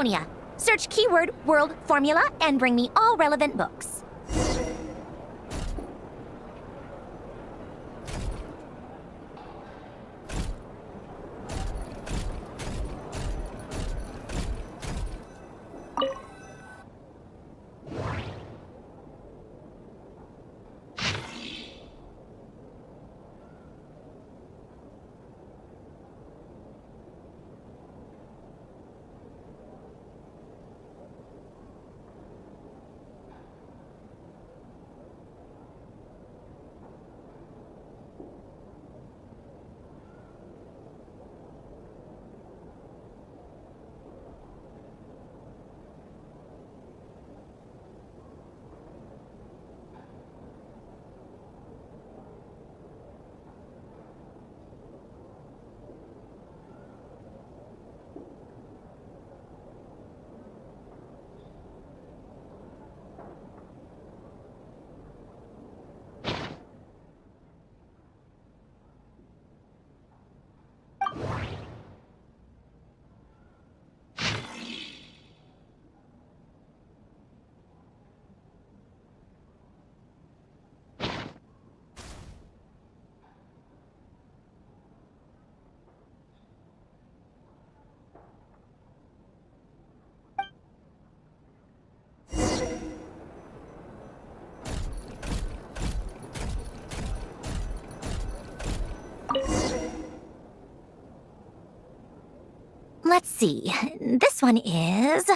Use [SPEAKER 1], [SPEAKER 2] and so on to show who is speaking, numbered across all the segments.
[SPEAKER 1] Polonia. Search keyword world formula and bring me all relevant books. Let's see. This one is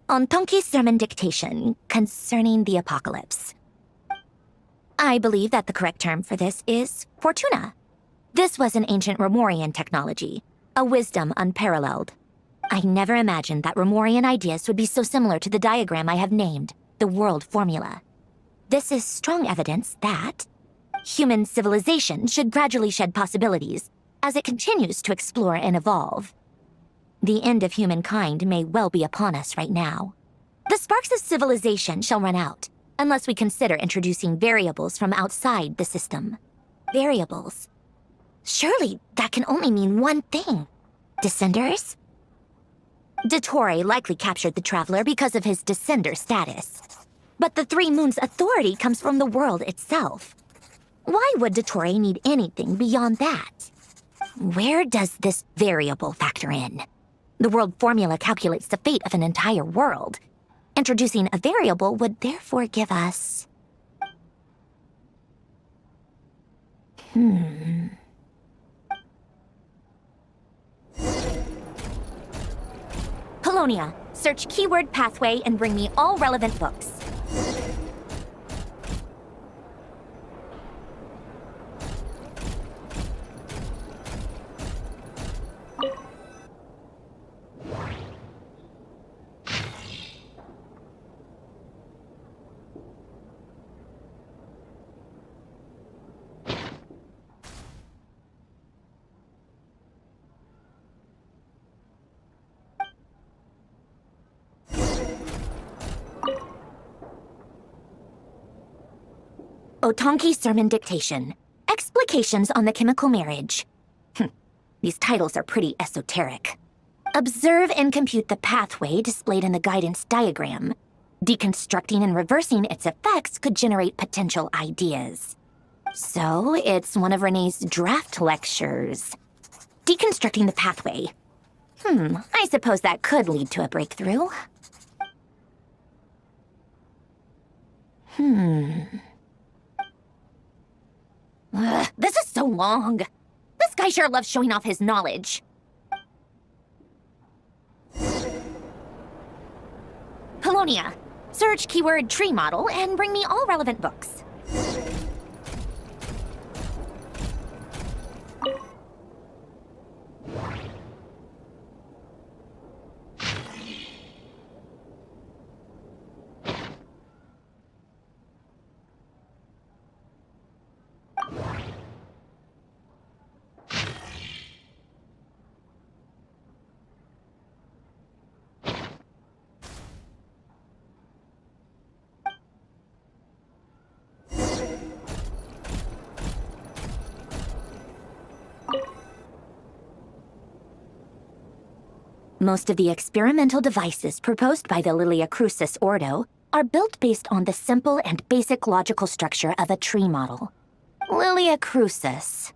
[SPEAKER 1] on Tonki's sermon dictation concerning the apocalypse. I believe that the correct term for this is Fortuna. This was an ancient Remorian technology, a wisdom unparalleled. I never imagined that Remorian ideas would be so similar to the diagram I have named, the world formula. This is strong evidence that human civilization should gradually shed possibilities as it continues to explore and evolve. The end of humankind may well be upon us right now. The sparks of civilization shall run out, unless we consider introducing variables from outside the system. Variables? Surely that can only mean one thing. Descenders? Dottore likely captured the Traveler because of his descender status. But the Three Moons' authority comes from the world itself. Why would Dottore need anything beyond that? Where does this variable factor in? The world formula calculates the fate of an entire world. Introducing a variable would therefore give us... Polonia, search keyword pathway and bring me all relevant books. Otonki Sermon Dictation. Explications on the Chemical Marriage. These titles are pretty esoteric. Observe and compute the pathway displayed in the guidance diagram. Deconstructing and reversing its effects could generate potential ideas. So, it's one of Renee's draft lectures. Deconstructing the pathway. I suppose that could lead to a breakthrough. This is so long. This guy sure loves showing off his knowledge. Polonia, search keyword tree model and bring me all relevant books. Most of the experimental devices proposed by the Lilia Crucis Ordo are built based on the simple and basic logical structure of a tree model. Lilia Crucis.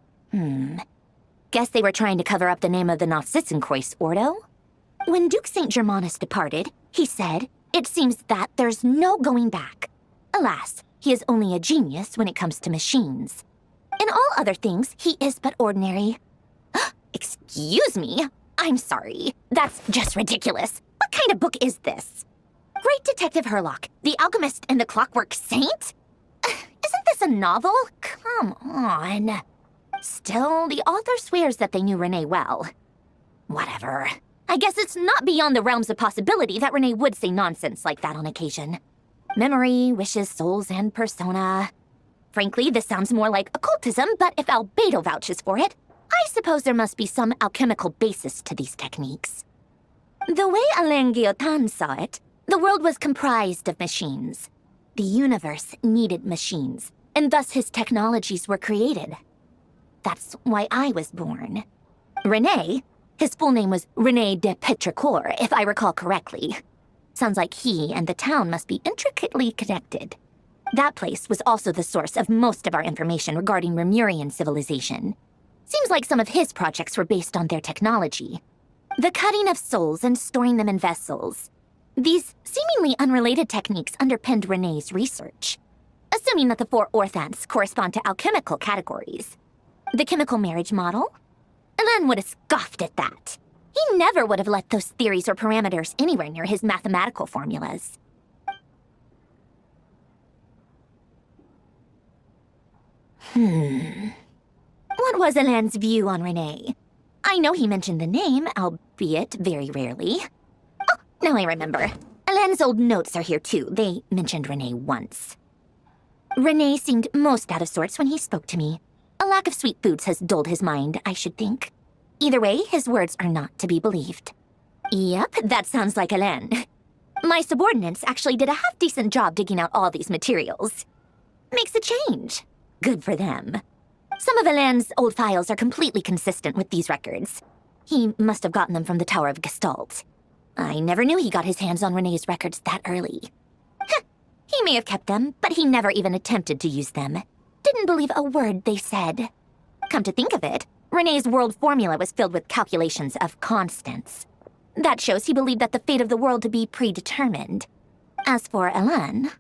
[SPEAKER 1] Guess they were trying to cover up the name of the Nod-Krai Ordo? When Duke St. Germanus departed, he said, "It seems that there's no going back." Alas, he is only a genius when it comes to machines. In all other things, he is but ordinary. Excuse me? I'm sorry. That's just ridiculous. What kind of book is this? Great Detective Herlock, the Alchemist and the Clockwork Saint? Isn't this a novel? Come on. Still, the author swears that they knew Renee well. Whatever. I guess it's not beyond the realms of possibility that Renee would say nonsense like that on occasion. Memory, wishes, souls, and persona. Frankly, this sounds more like occultism, but if Albedo vouches for it, I suppose there must be some alchemical basis to these techniques. The way Alain Guillotin saw it, the world was comprised of machines. The universe needed machines, and thus his technologies were created. That's why I was born. René, his full name was René de Petrichor, if I recall correctly. Sounds like he and the town must be intricately connected. That place was also the source of most of our information regarding Remurian civilization. Seems like some of his projects were based on their technology. The cutting of souls and storing them in vessels. These seemingly unrelated techniques underpinned René's research. Assuming that the 4 orthants correspond to alchemical categories. The chemical marriage model? Alain would have scoffed at that. He never would have let those theories or parameters anywhere near his mathematical formulas. What was Alain's view on René? I know he mentioned the name, albeit very rarely. Oh, now I remember. Alain's old notes are here too. They mentioned René once. René seemed most out of sorts when he spoke to me. A lack of sweet foods has dulled his mind, I should think. Either way, his words are not to be believed. Yep, that sounds like Alain. My subordinates actually did a half-decent job digging out all these materials. Makes a change. Good for them. Some of Alain's old files are completely consistent with these records. He must have gotten them from the Tower of Gestalt. I never knew he got his hands on René's records that early. He may have kept them, but he never even attempted to use them. Didn't believe a word they said. Come to think of it, René's world formula was filled with calculations of constants. That shows he believed that the fate of the world to be predetermined. As for Alain...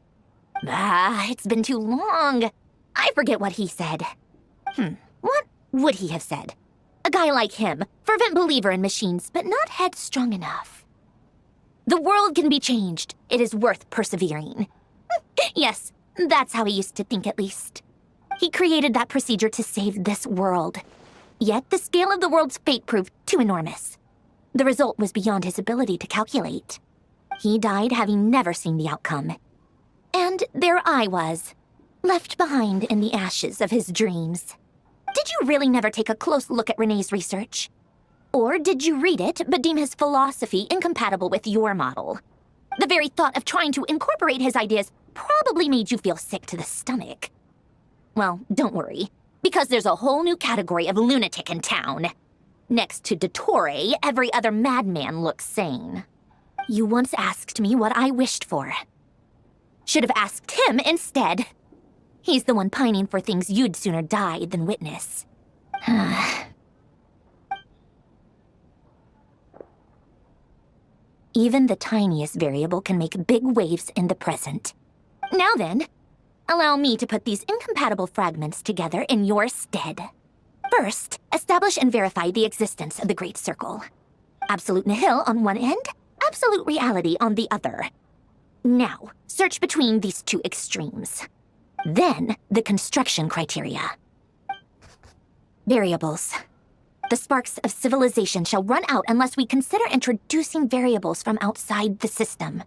[SPEAKER 1] it's been too long. I forget what he said. What would he have said? A guy like him, fervent believer in machines, but not headstrong enough. The world can be changed. It is worth persevering. Yes, that's how he used to think at least. He created that procedure to save this world. Yet the scale of the world's fate proved too enormous. The result was beyond his ability to calculate. He died having never seen the outcome. And there I was, left behind in the ashes of his dreams. Did you really never take a close look at René's research? Or did you read it but deem his philosophy incompatible with your model? The very thought of trying to incorporate his ideas probably made you feel sick to the stomach. Well, don't worry, because there's a whole new category of lunatic in town. Next to Dottore, every other madman looks sane. You once asked me what I wished for. Should have asked him instead. He's the one pining for things you'd sooner die than witness. Even the tiniest variable can make big waves in the present. Now then, allow me to put these incompatible fragments together in your stead. First, establish and verify the existence of the Great Circle. Absolute nihil on one end, absolute reality on the other. Now, search between these two extremes. Then, the construction criteria. Variables. The sparks of civilization shall run out unless we consider introducing variables from outside the system.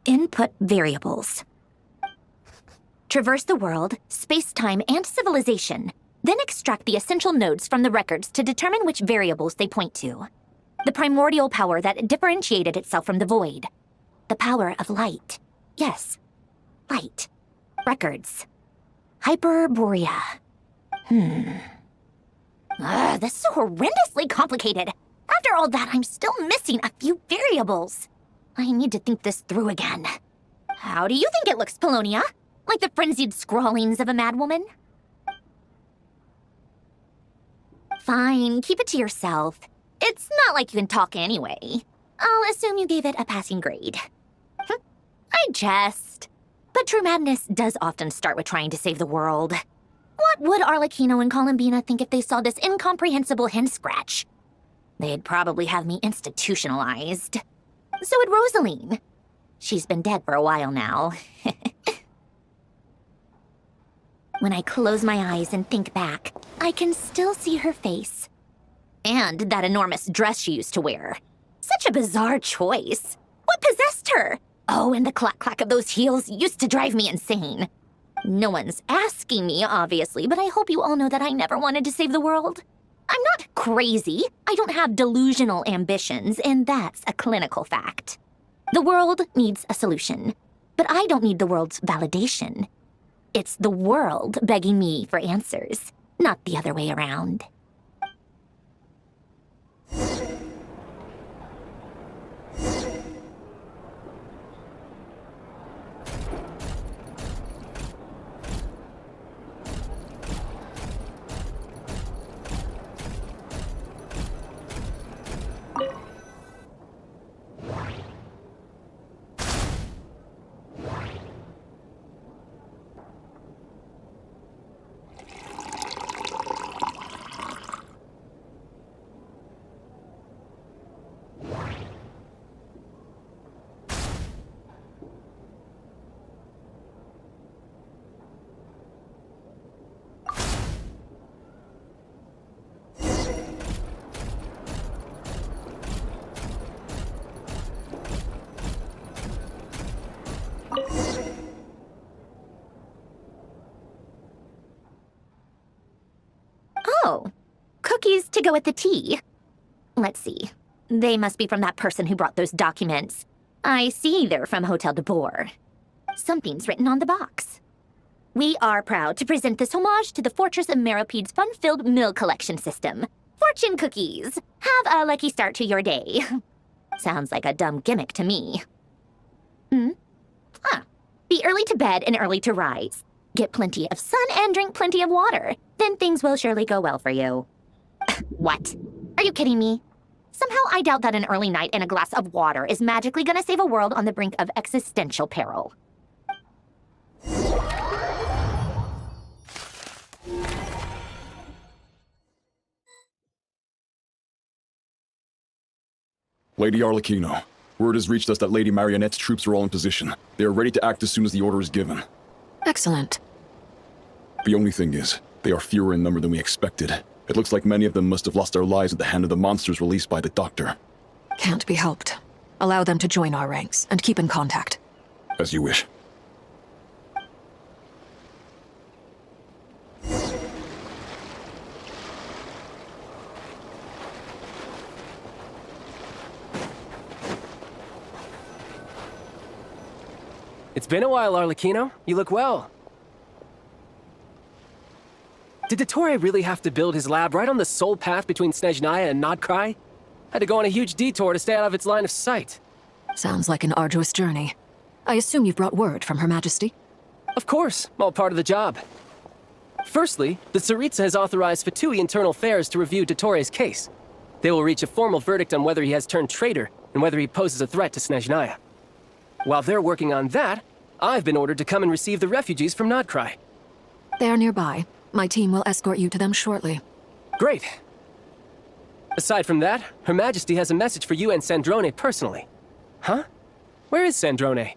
[SPEAKER 1] Input variables. Traverse the world, space-time, and civilization, then extract the essential nodes from the records to determine which variables they point to. The primordial power that differentiated itself from the void. The power of light. Yes, light. Records. Hyperborea. This is so horrendously complicated. How After all that, I'm still missing a few variables. I need to think this through again. How do you think it looks, Polonia? Like the frenzied scrawlings of a madwoman? Fine, keep it to yourself. It's not like you can talk anyway. I'll assume you gave it a passing grade. I jest. But true madness does often start with trying to save the world. What would Arlecchino and Columbina think if they saw this incomprehensible hen scratch? They'd probably have me institutionalized. So would Rosaline. She's been dead for a while now. When I close my eyes and think back, I can still see her face. And that enormous dress she used to wear. Such a bizarre choice. What possessed her? Oh, and the clack-clack of those heels used to drive me insane. No one's asking me, obviously, but I hope you all know that I never wanted to save the world. I'm not crazy. I don't have delusional ambitions, and that's a clinical fact. The world needs a solution, but I don't need the world's validation. It's the world begging me for answers, not the other way around. Oh, cookies to go with the tea. Let's see. They must be from that person who brought those documents. I see they're from Hotel de Boer. Something's written on the box. We are proud to present this homage to the Fortress of Meropede's fun-filled mill collection system. Fortune cookies. Have a lucky start to your day. Sounds like a dumb gimmick to me. Be early to bed and early to rise. Get plenty of sun and drink plenty of water. Then things will surely go well for you. What? Are you kidding me? Somehow I doubt that an early night and a glass of water is magically gonna save a world on the brink of existential peril.
[SPEAKER 2] Lady Arlecchino, word has reached us that Lady Marionette's troops are all in position. They are ready to act as soon as the order is given.
[SPEAKER 3] Excellent.
[SPEAKER 2] The only thing is, they are fewer in number than we expected. It looks like many of them must have lost their lives at the hand of the monsters released by the Doctor.
[SPEAKER 3] Can't be helped. Allow them to join our ranks, and keep in contact.
[SPEAKER 2] As you wish.
[SPEAKER 4] It's been a while, Arlecchino. You look well. Did Dottore really have to build his lab right on the sole path between Snezhnaya and Nod-Krai? Had to go on a huge detour to stay out of its line of sight.
[SPEAKER 3] Sounds like an arduous journey. I assume you've brought word from Her Majesty?
[SPEAKER 4] Of course, all part of the job. Firstly, the Tsaritsa has authorized Fatui Internal Affairs to review Dottore's case. They will reach a formal verdict on whether he has turned traitor and whether he poses a threat to Snezhnaya. While they're working on that, I've been ordered to come and receive the refugees from Nod-Krai.
[SPEAKER 3] They are nearby. My team will escort you to them shortly.
[SPEAKER 4] Great. Aside from that, Her Majesty has a message for you and Sandrone personally. Huh? Where is Sandrone?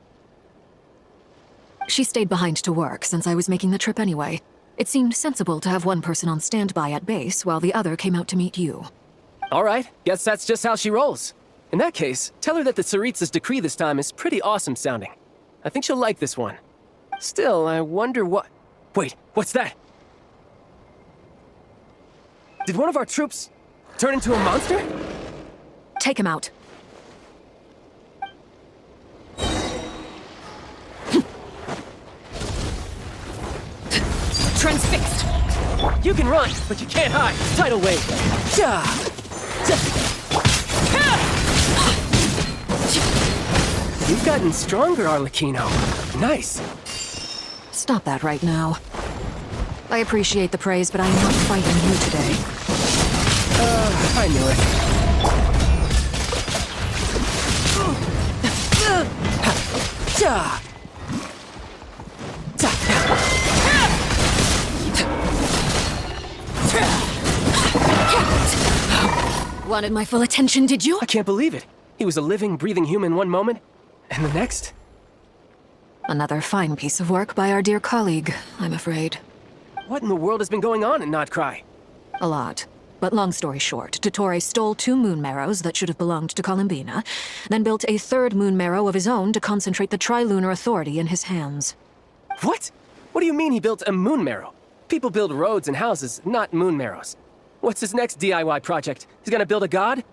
[SPEAKER 3] She stayed behind to work since I was making the trip anyway. It seemed sensible to have one person on standby at base while the other came out to meet you.
[SPEAKER 4] All right, guess that's just how she rolls. In that case, tell her that the Tsaritsa's decree this time is pretty awesome sounding. I think she'll like this one. Still, I wonder what... Wait, what's that? Did one of our troops turn into a monster?
[SPEAKER 3] Take him out.
[SPEAKER 4] Transfixed! You can run, but you can't hide. Tidal wave. Ja! Ja! You've gotten stronger, Arlecchino. Nice.
[SPEAKER 3] Stop that right now. I appreciate the praise, but I'm not fighting you today.
[SPEAKER 4] I knew it.
[SPEAKER 3] Wanted my full attention, did you?
[SPEAKER 4] I can't believe it. He was a living, breathing human one moment, and the next?
[SPEAKER 3] Another fine piece of work by our dear colleague, I'm afraid.
[SPEAKER 4] What in the world has been going on in Nod-Krai?
[SPEAKER 3] A lot. But long story short, Dottore stole 2 moon marrows that should have belonged to Columbina, then built a 3rd moon marrow of his own to concentrate the Trilunar Authority in his hands.
[SPEAKER 4] What? What do you mean he built a moon marrow? People build roads and houses, not moon marrows. What's his next DIY project? He's gonna build a god?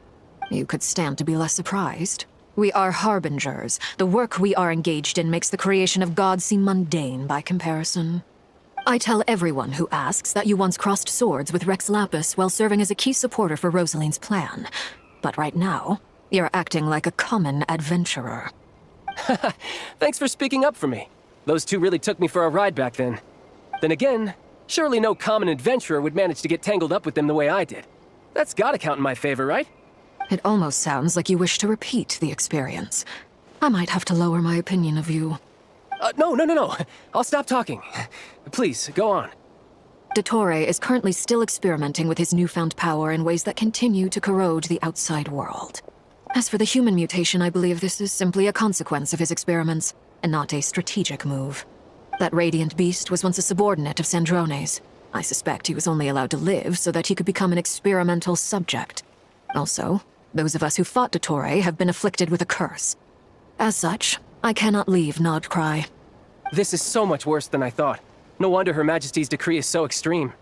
[SPEAKER 3] You could stand to be less surprised. We are harbingers. The work we are engaged in makes the creation of gods seem mundane by comparison. I tell everyone who asks that you once crossed swords with Rex Lapis while serving as a key supporter for Rosaline's plan. But right now, you're acting like a common adventurer.
[SPEAKER 4] Thanks for speaking up for me. Those 2 really took me for a ride back then. Then again, surely no common adventurer would manage to get tangled up with them the way I did. That's gotta count in my favor, right?
[SPEAKER 3] It almost sounds like you wish to repeat the experience. I might have to lower my opinion of you.
[SPEAKER 4] No. I'll stop talking. Please, go on.
[SPEAKER 3] Dottore is currently still experimenting with his newfound power in ways that continue to corrode the outside world. As for the human mutation, I believe this is simply a consequence of his experiments, and not a strategic move. That radiant beast was once a subordinate of Sandrone's. I suspect he was only allowed to live so that he could become an experimental subject. Also, those of us who fought Dottore have been afflicted with a curse. As such, I cannot leave Nod-Krai.
[SPEAKER 4] This is so much worse than I thought. No wonder Her Majesty's decree is so extreme.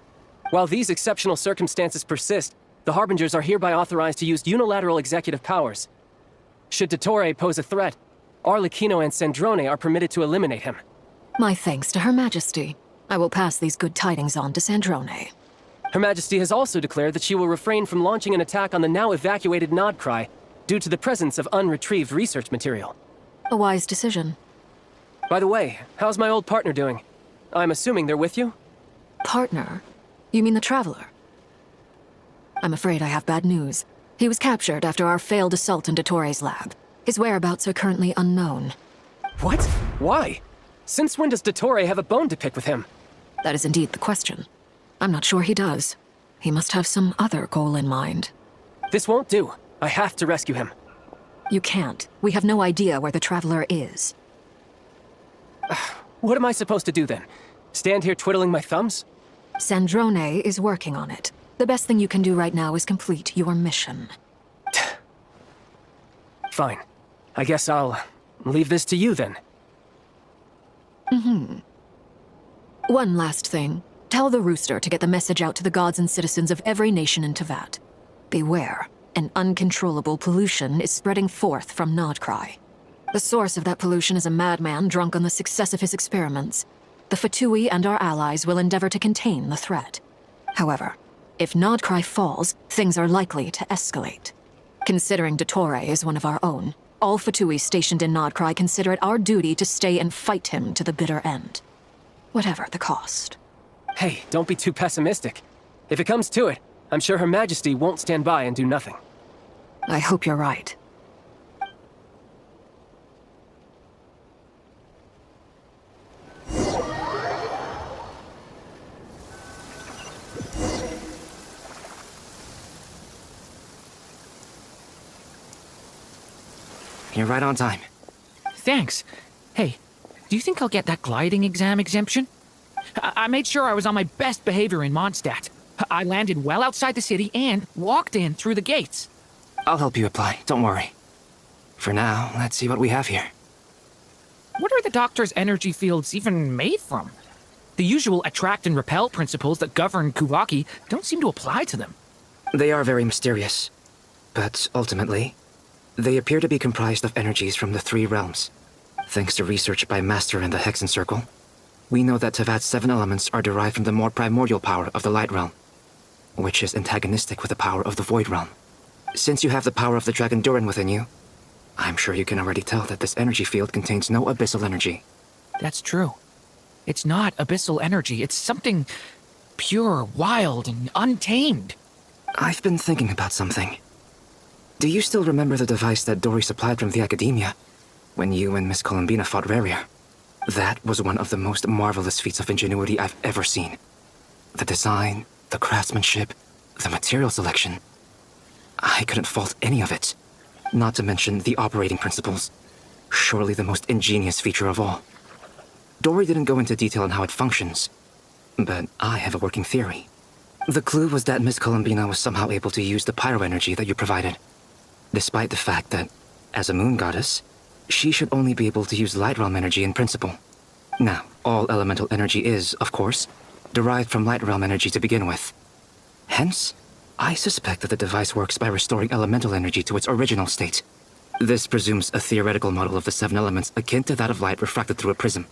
[SPEAKER 4] While these exceptional circumstances persist, the Harbingers are hereby authorized to use unilateral executive powers. Should Dottore pose a threat, Arlecchino and Sandrone are permitted to eliminate him.
[SPEAKER 3] My thanks to Her Majesty. I will pass these good tidings on to Sandrone.
[SPEAKER 4] Her Majesty has also declared that she will refrain from launching an attack on the now evacuated Nod-Krai due to the presence of unretrieved research material.
[SPEAKER 3] A wise decision.
[SPEAKER 4] By the way, how's my old partner doing? I'm assuming they're with you?
[SPEAKER 3] Partner? You mean the Traveler? I'm afraid I have bad news. He was captured after our failed assault on Dottore's lab. His whereabouts are currently unknown.
[SPEAKER 4] What? Why? Since when does Dottore have a bone to pick with him?
[SPEAKER 3] That is indeed the question. I'm not sure he does. He must have some other goal in mind.
[SPEAKER 4] This won't do. I have to rescue him.
[SPEAKER 3] You can't. We have no idea where the Traveler is.
[SPEAKER 4] What am I supposed to do then? Stand here twiddling my thumbs?
[SPEAKER 3] Sandrone is working on it. The best thing you can do right now is complete your mission.
[SPEAKER 4] Fine. I guess I'll leave this to you then.
[SPEAKER 3] One last thing. Tell the Rooster to get the message out to the gods and citizens of every nation in Teyvat. Beware. An uncontrollable pollution is spreading forth from Nod-Krai. The source of that pollution is a madman drunk on the success of his experiments. The Fatui and our allies will endeavor to contain the threat. However, if Nod-Krai falls, things are likely to escalate. Considering Dottore is one of our own, all Fatui stationed in Nod-Krai consider it our duty to stay and fight him to the bitter end. Whatever the cost.
[SPEAKER 4] Hey, don't be too pessimistic. If it comes to it, I'm sure Her Majesty won't stand by and do nothing.
[SPEAKER 3] I hope you're right.
[SPEAKER 5] You're right on time.
[SPEAKER 6] Thanks. Hey, do you think I'll get that gliding exam exemption? I made sure I was on my best behavior in Mondstadt. I landed well outside the city and walked in through the gates.
[SPEAKER 5] I'll help you apply, don't worry. For now, let's see what we have here.
[SPEAKER 6] What are the doctor's energy fields even made from? The usual attract and repel principles that govern Kuvaki don't seem to apply to them.
[SPEAKER 5] They are very mysterious, but ultimately, they appear to be comprised of energies from the 3 realms. Thanks to research by Master in the Hexen Circle, we know that Teyvat's 7 elements are derived from the more primordial power of the Light Realm, which is antagonistic with the power of the Void Realm. Since you have the power of the Dragon Durin within you, I'm sure you can already tell that this energy field contains no abyssal energy.
[SPEAKER 6] That's true. It's not abyssal energy. It's something pure, wild, and untamed.
[SPEAKER 5] I've been thinking about something. Do you still remember the device that Dory supplied from the Academia when you and Miss Columbina fought Reria? That was one of the most marvelous feats of ingenuity I've ever seen. The design, the craftsmanship, the material selection. I couldn't fault any of it. Not to mention the operating principles. Surely the most ingenious feature of all. Dory didn't go into detail on how it functions, but I have a working theory. The clue was that Miss Columbina was somehow able to use the pyro energy that you provided, despite the fact that, as a moon goddess, she should only be able to use light realm energy in principle. Now, all elemental energy is, of course, derived from light realm energy to begin with. Hence, I suspect that the device works by restoring elemental energy to its original state. This presumes a theoretical model of the 7 elements akin to that of light refracted through a prism.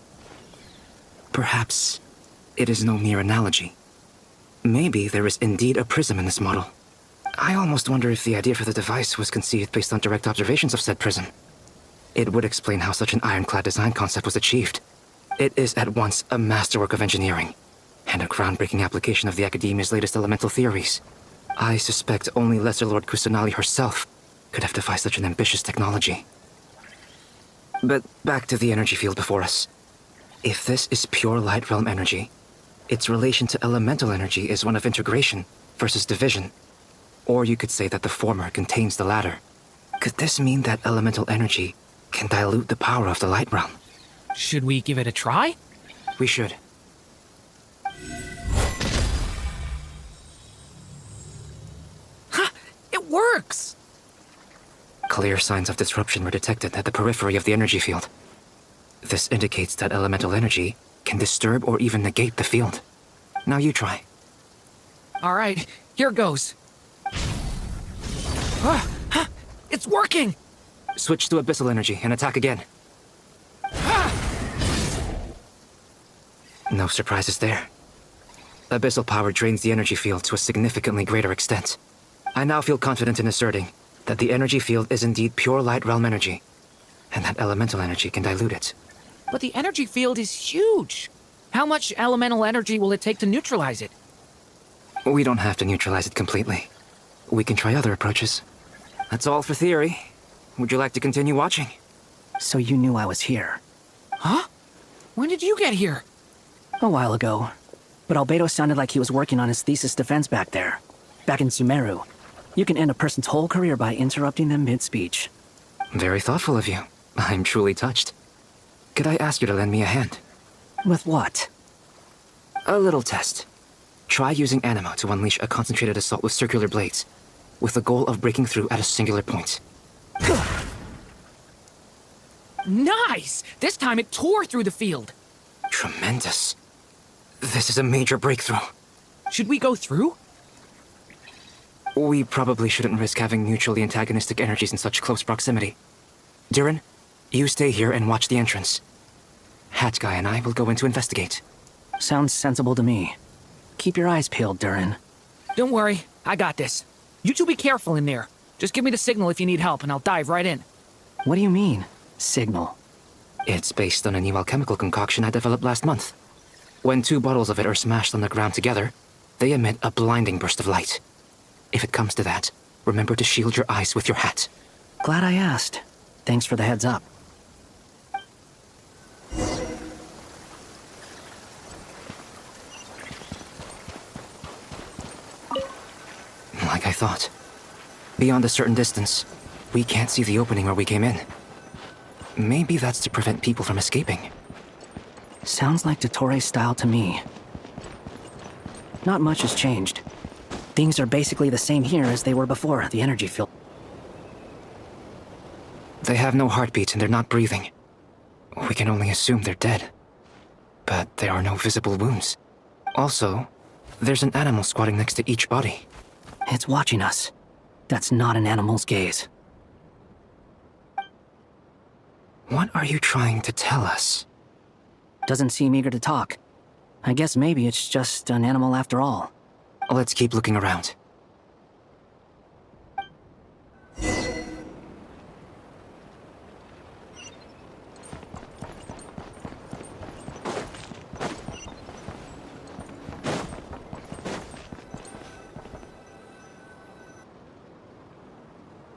[SPEAKER 5] Perhaps it is no mere analogy. Maybe there is indeed a prism in this model. I almost wonder if the idea for the device was conceived based on direct observations of said prism. It would explain how such an ironclad design concept was achieved. It is at once a masterwork of engineering and a groundbreaking application of the Academia's latest elemental theories. I suspect only Lesser Lord Kusanali herself could have devised such an ambitious technology. But back to the energy field before us. If this is pure light realm energy, its relation to elemental energy is one of integration versus division. Or you could say that the former contains the latter. Could this mean that elemental energy can dilute the power of the light realm?
[SPEAKER 6] Should we give it a try?
[SPEAKER 5] We should.
[SPEAKER 6] Ha! It works!
[SPEAKER 5] Clear signs of disruption were detected at the periphery of the energy field. This indicates that elemental energy can disturb or even negate the field. Now you try.
[SPEAKER 6] All right, here goes. It's working!
[SPEAKER 5] Switch to abyssal energy and attack again. No surprises there. Abyssal power drains the energy field to a significantly greater extent. I now feel confident in asserting that the energy field is indeed pure light realm energy, and that elemental energy can dilute it.
[SPEAKER 6] But the energy field is huge. How much elemental energy will it take to neutralize it?
[SPEAKER 5] We don't have to neutralize it completely. We can try other approaches. That's all for theory. Would you like to continue watching?
[SPEAKER 7] So you knew I was here.
[SPEAKER 6] Huh? When did you get here?
[SPEAKER 7] A while ago. But Albedo sounded like he was working on his thesis defense back there. Back in Sumeru. You can end a person's whole career by interrupting them mid-speech.
[SPEAKER 5] Very thoughtful of you. I'm truly touched. Could I ask you to lend me a hand?
[SPEAKER 7] With what?
[SPEAKER 5] A little test. Try using Animo to unleash a concentrated assault with circular blades, with the goal of breaking through at a singular point.
[SPEAKER 6] Nice! This time it tore through the field.
[SPEAKER 5] Tremendous. This is a major breakthrough.
[SPEAKER 6] Should we go through?
[SPEAKER 5] We probably shouldn't risk having mutually antagonistic energies in such close proximity. Durin, you stay here and watch the entrance. Hat Guy and I will go in to investigate.
[SPEAKER 7] Sounds sensible to me. Keep your eyes peeled, Durin.
[SPEAKER 6] Don't worry, I got this. You two be careful in there. Just give me the signal if you need help and I'll dive right in.
[SPEAKER 7] What do you mean, signal?
[SPEAKER 5] It's based on a new alchemical concoction I developed last month. When 2 bottles of it are smashed on the ground together, they emit a blinding burst of light. If it comes to that, remember to shield your eyes with your hat.
[SPEAKER 7] Glad I asked. Thanks for the heads up.
[SPEAKER 5] Like I thought. Beyond a certain distance, we can't see the opening where we came in. Maybe that's to prevent people from escaping.
[SPEAKER 7] Sounds like Dottore style to me. Not much has changed. Things are basically the same here as they were before the energy field.
[SPEAKER 5] They have no heartbeat and they're not breathing. We can only assume they're dead. But there are no visible wounds. Also, there's an animal squatting next to each body.
[SPEAKER 7] It's watching us. That's not an animal's gaze.
[SPEAKER 5] What are you trying to tell us?
[SPEAKER 7] Doesn't seem eager to talk. I guess maybe it's just an animal after all.
[SPEAKER 5] Let's keep looking around.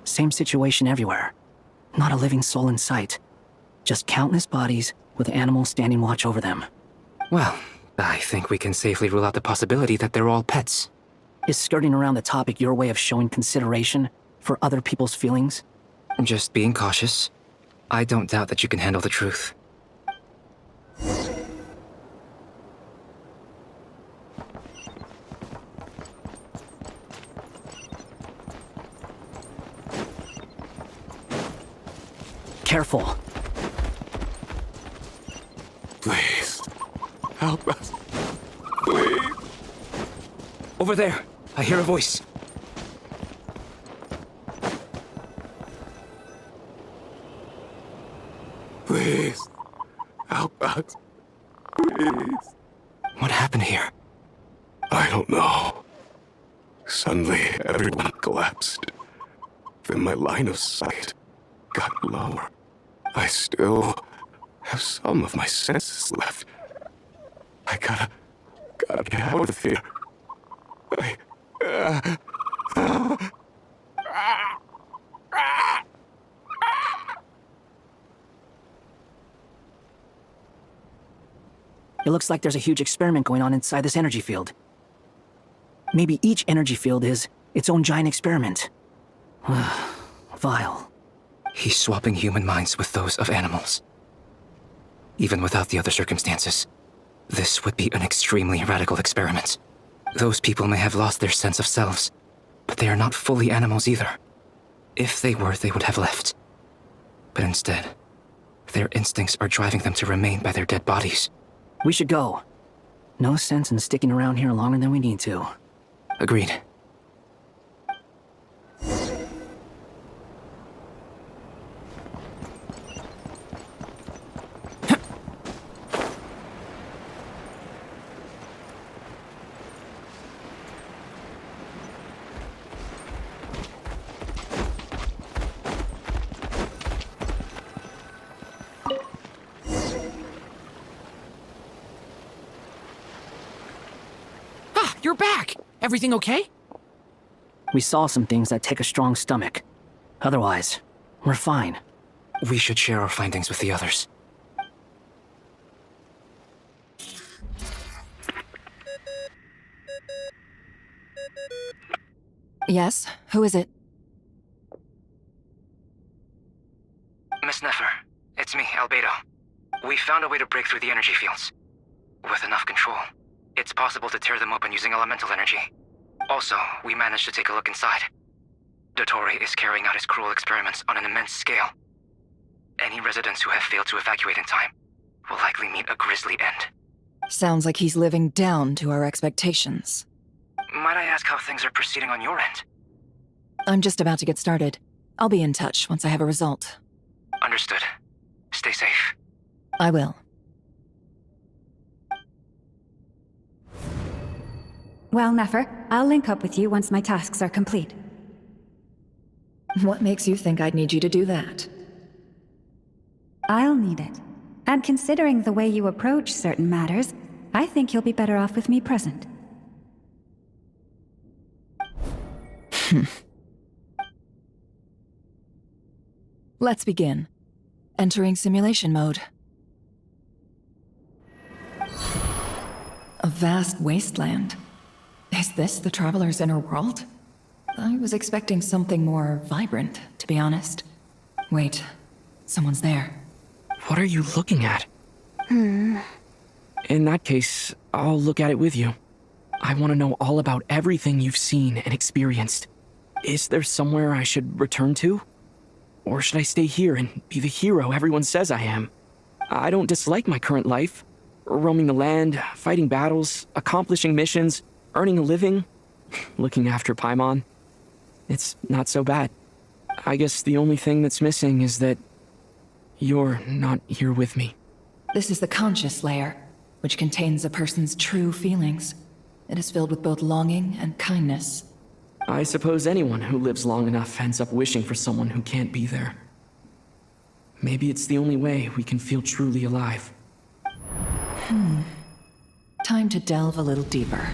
[SPEAKER 7] Same situation everywhere. Not a living soul in sight. Just countless bodies with animals standing watch over them.
[SPEAKER 5] Well, I think we can safely rule out the possibility that they're all pets.
[SPEAKER 7] Is skirting around the topic your way of showing consideration for other people's feelings?
[SPEAKER 5] Just being cautious. I don't doubt that you can handle the truth.
[SPEAKER 7] Careful.
[SPEAKER 2] Please, help us. Please.
[SPEAKER 5] Over there! I hear a voice.
[SPEAKER 2] Please, help us. Please.
[SPEAKER 5] What happened here?
[SPEAKER 2] I don't know. Suddenly, everyone collapsed. Then my line of sight got lower. I still have some of my senses left. I gotta get out of here.
[SPEAKER 7] It looks like there's a huge experiment going on inside this energy field. Maybe each energy field is its own giant experiment. Vile.
[SPEAKER 5] He's swapping human minds with those of animals. Even without the other circumstances, this would be an extremely radical experiment. Those people may have lost their sense of selves, but they are not fully animals either. If they were, they would have left. But instead, their instincts are driving them to remain by their dead bodies.
[SPEAKER 7] We should go. No sense in sticking around here longer than we need to.
[SPEAKER 5] Agreed.
[SPEAKER 6] You're back! Everything okay?
[SPEAKER 7] We saw some things that take a strong stomach. Otherwise, we're fine.
[SPEAKER 5] We should share our findings with the others.
[SPEAKER 3] Yes? Who is it?
[SPEAKER 5] Miss Nefer, it's me, Albedo. We found a way to break through the energy fields. With enough control, it's possible to tear them open using elemental energy. Also, we managed to take a look inside. Dottore is carrying out his cruel experiments on an immense scale. Any residents who have failed to evacuate in time will likely meet a grisly end.
[SPEAKER 3] Sounds like he's living down to our expectations.
[SPEAKER 5] Might I ask how things are proceeding on your end?
[SPEAKER 3] I'm just about to get started. I'll be in touch once I have a result.
[SPEAKER 5] Understood. Stay safe.
[SPEAKER 3] I will.
[SPEAKER 8] Well, Nefer, I'll link up with you once my tasks are complete.
[SPEAKER 3] What makes you think I'd need you to do that?
[SPEAKER 8] I'll need it. And considering the way you approach certain matters, I think you'll be better off with me present.
[SPEAKER 3] Let's begin. Entering simulation mode. A vast wasteland. Is this the Traveler's inner world? I was expecting something more vibrant, to be honest. Wait, someone's there.
[SPEAKER 6] What are you looking at? In that case, I'll look at it with you. I want to know all about everything you've seen and experienced. Is there somewhere I should return to? Or should I stay here and be the hero everyone says I am? I don't dislike my current life. Roaming the land, fighting battles, accomplishing missions, earning a living, looking after Paimon. It's not so bad. I guess the only thing that's missing is that you're not here with me.
[SPEAKER 3] This is the conscious layer, which contains a person's true feelings. It is filled with both longing and kindness.
[SPEAKER 6] I suppose anyone who lives long enough ends up wishing for someone who can't be there. Maybe it's the only way we can feel truly alive.
[SPEAKER 3] Time to delve a little deeper.